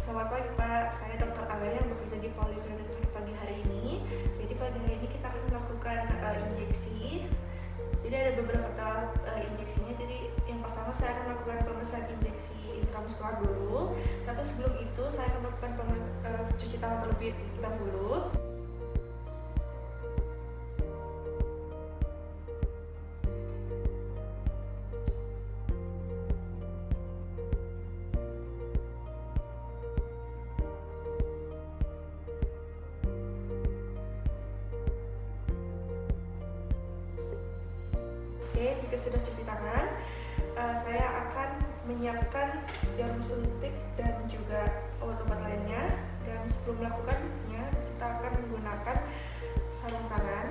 Selamat pagi Pak, saya Dr. Aga yang bekerja di Poliklinik pagi hari ini. Jadi pada hari ini kita akan melakukan injeksi. Jadi ada beberapa tahap injeksinya. Jadi yang pertama saya akan melakukan pemeriksaan injeksi intramuskular dulu. Tapi sebelum itu saya akan melakukan cuci tangan terlebih dahulu. Oke, jika sudah cuci tangan, saya akan menyiapkan jarum suntik dan juga obat-obat lainnya. Dan sebelum melakukannya, kita akan menggunakan sarung tangan.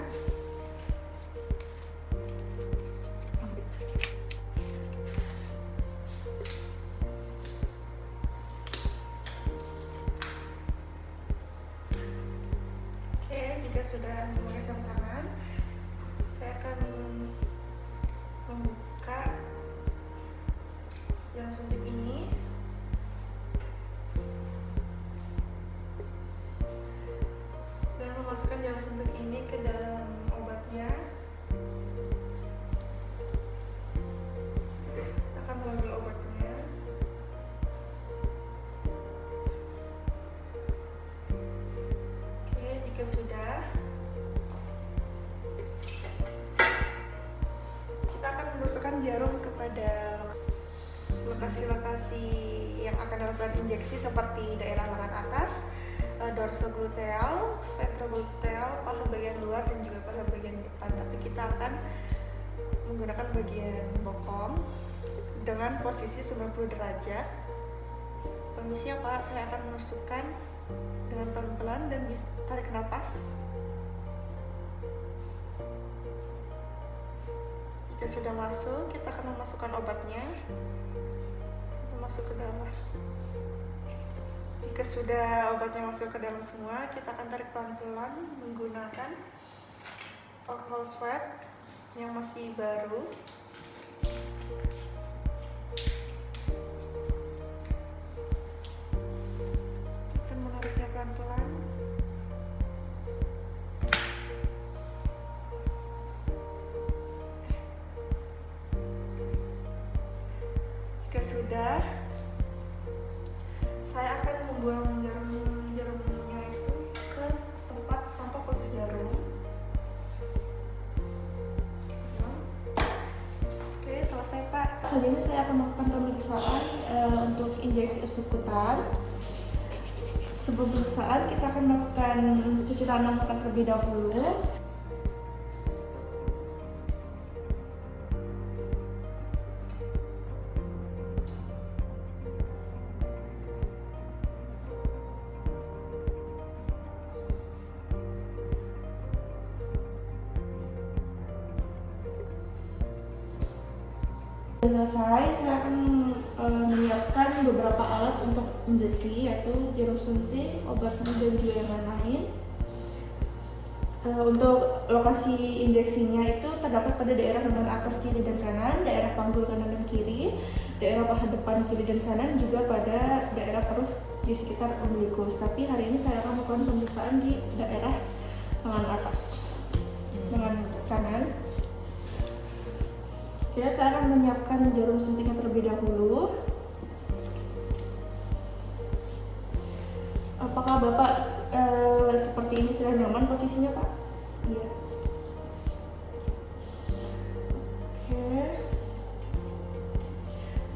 Oke, jika sudah memakai sarung tangan, saya akan membuka jarum suntik ini dan memasukkan jarum suntik ini ke dalam obatnya. Kita akan mengambil obatnya. Oke, jika sudah, kita akan menusukkan jarum kepada lokasi-lokasi yang akan dilakukan injeksi seperti daerah lengan atas, dorsogluteal, ventrogluteal, paha bagian luar dan juga paha bagian depan. Tapi kita akan menggunakan bagian bokong dengan posisi 90 derajat. Permisi ya Pak, saya akan menusukkan dengan pelan-pelan dan tarik nafas. Jika sudah masuk, kita akan memasukkan obatnya masuk ke dalam. Jika sudah obatnya masuk ke dalam semua, kita akan tarik pelan-pelan menggunakan alcohol swab yang masih baru. Kita akan menariknya pelan-pelan. Jika sudah, saya akan membuang jarumnya itu ke tempat sampah khusus jarum. Oke, selesai Pak. Selanjutnya saya akan melakukan pemeriksaan untuk injeksi subkutan. Sebelum pemeriksaan, kita akan melakukan cuci tangan terlebih dahulu. Selesai, saya akan menyiapkan beberapa alat untuk injeksi, yaitu jarum suntik, obat dan juga yang lain-lain. Untuk lokasi injeksinya itu terdapat pada daerah lengan atas kiri dan kanan, daerah panggul kanan dan kiri, daerah paha depan kiri dan kanan, juga pada daerah perut di sekitar umbilikus. Tapi hari ini saya akan melakukan pemeriksaan di daerah lengan atas, lengan kanan. Oke, saya akan menyiapkan jarum suntiknya terlebih dahulu. Apakah Bapak seperti ini sudah nyaman posisinya, Pak? Iya. Oke.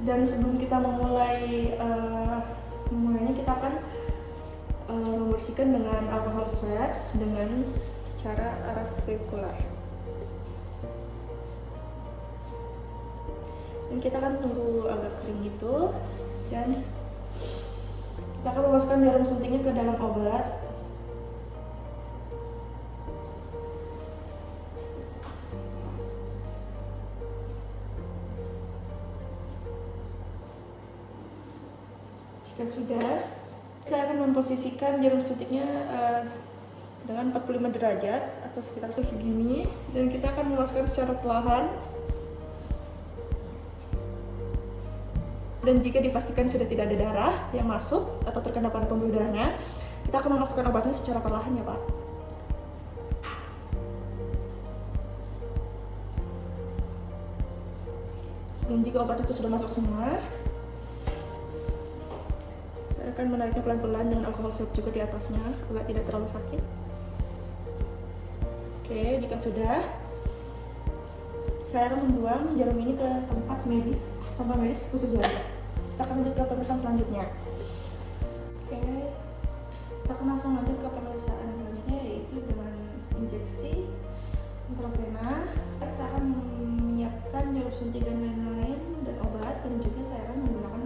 Dan sebelum kita memulainya, kita akan membersihkan dengan alcohol swab dengan secara arah sirkular. Dan kita akan tunggu agak kering gitu, dan kita akan memasukkan jarum suntiknya ke dalam obat. Jika sudah, saya akan memposisikan jarum suntiknya dengan 45 derajat atau sekitar segini, dan kita akan memasukkan secara perlahan. Dan jika dipastikan sudah tidak ada darah yang masuk atau terkena pada pembuluh darahnya, kita akan memasukkan obatnya secara perlahan ya Pak. Dan jika obat itu sudah masuk semua, saya akan menariknya pelan-pelan dengan alkohol sirup juga di atasnya agar tidak terlalu sakit. Oke, jika sudah, saya akan membuang jarum ini ke tempat medis, sampah medis khusus jarum. Kita akan lanjut ke pemeriksaan selanjutnya. Oke, kita akan langsung lanjut ke pemeriksaan selanjutnya, yaitu dengan injeksi intravena. Saya akan menyiapkan jarum suntik dan lain-lain dan obat, dan juga saya akan menggunakan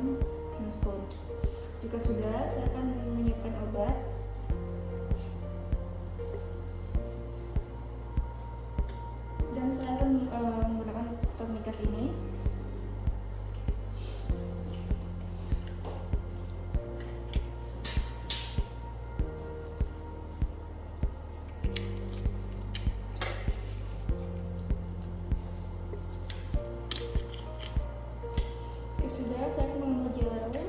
handstone. Jika sudah, saya akan menyiapkan obat. Dan saya akan menggunakan tourniquet ini. Oke, sudah, saya akan mengambil jarum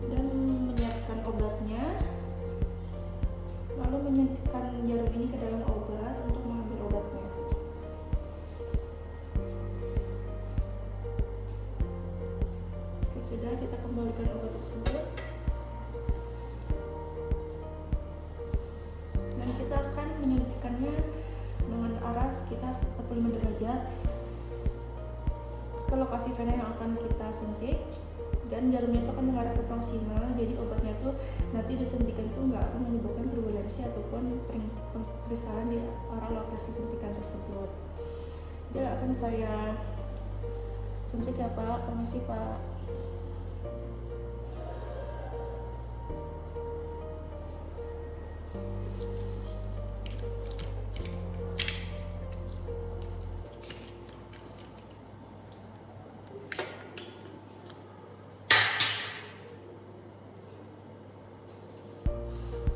dan menyiapkan obatnya, lalu menyuntikkan jarum ini ke dalam obat untuk mengambil obatnya. Oke, sudah, kita kembalikan obat tersebut dan kita akan menyuntikkannya dengan arah sekitar 45 derajat ke lokasi vena yang akan kita suntik, dan jarumnya itu akan mengarah ke proksimal, jadi obatnya itu nanti disuntikan itu nggak akan menyebabkan turbulensi ataupun kristalan di arah lokasi suntikan tersebut. Dia akan saya suntik ya Pak. Permisi Pak.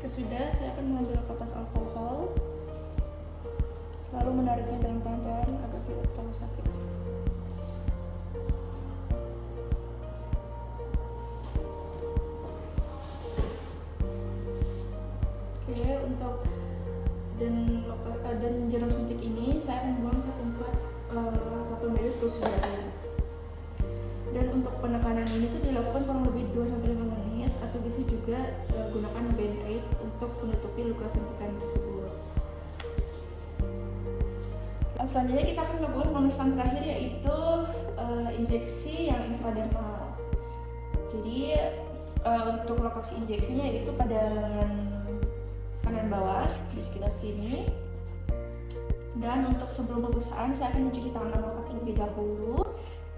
Oke, sudah, saya akan mengambil kapas alkohol lalu menariknya dengan pelan-pelan agar tidak terlalu sakit. Oke, untuk dan jarum suntik ini saya akan buang ke tempat sampel medis khusus jarum. Dan untuk penekanan ini tuh dilakukan kurang lebih 2-5 menit, atau bisa juga gunakan band-aid untuk menutupi luka suntikan tersebut. Selanjutnya kita akan melakukan pemeriksaan terakhir, yaitu injeksi yang intradermal. Jadi untuk lokasi injeksinya itu pada lengan kanan bawah di sekitar sini. Dan untuk sebelum pemeriksaan saya akan mencuci tangan dan kaki terlebih dahulu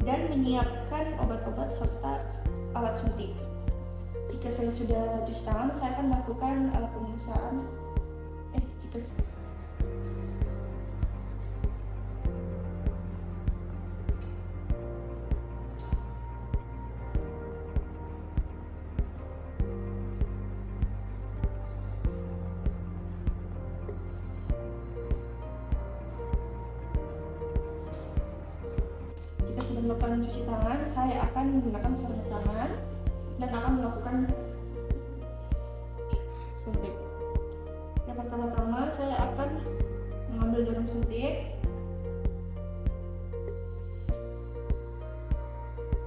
dan menyiapkan obat-obat serta alat suntik. Jika saya sudah cuci tangan, saya akan melakukan pemeriksaan. Melakukan mencuci tangan, saya akan menggunakan sarung tangan dan akan melakukan suntik. Yang pertama-tama saya akan mengambil jarum suntik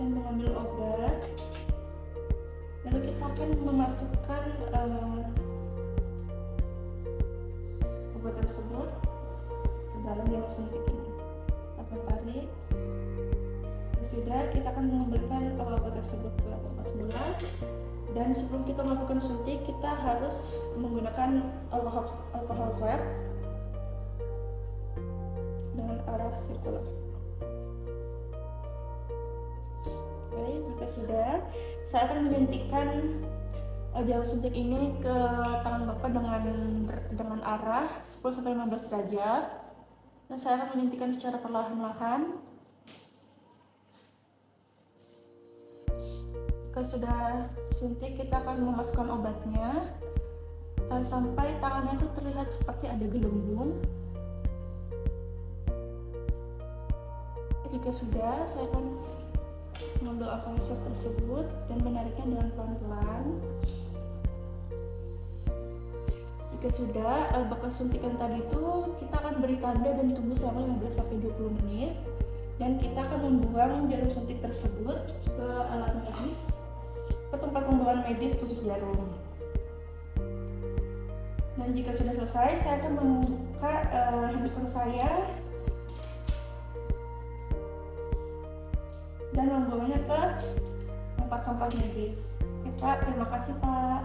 dan mengambil obat, lalu kita akan memasukkan obat tersebut ke dalam jarum suntik ini. Akan tarik. Sudah, kita akan mengembalikan obat tersebut ke tempat semula. Dan sebelum kita melakukan suntik, kita harus menggunakan alkohol swab dengan arah sirkular. Oke, jika sudah, saya akan menyuntikkan jarum suntik ini ke tangan Bapak dengan arah 10-15 derajat. Dan saya akan menyuntikkan secara perlahan-lahan. Jika sudah suntik, kita akan memasukkan obatnya sampai tangannya itu terlihat seperti ada gelembung. Jika sudah, saya akan mengambil alkohol swab tersebut dan menariknya dengan pelan-pelan. Jika sudah, bekas suntikan tadi itu kita akan beri tanda dan tunggu selama 15-20 menit, dan kita akan membuang jarum suntik tersebut ke alat medis, ke tempat pembuangan medis khusus jarum. Dan jika sudah selesai, saya akan membuka handphone saya dan membuangnya ke tempat sampah medis. Oke Pak, terima kasih Pak.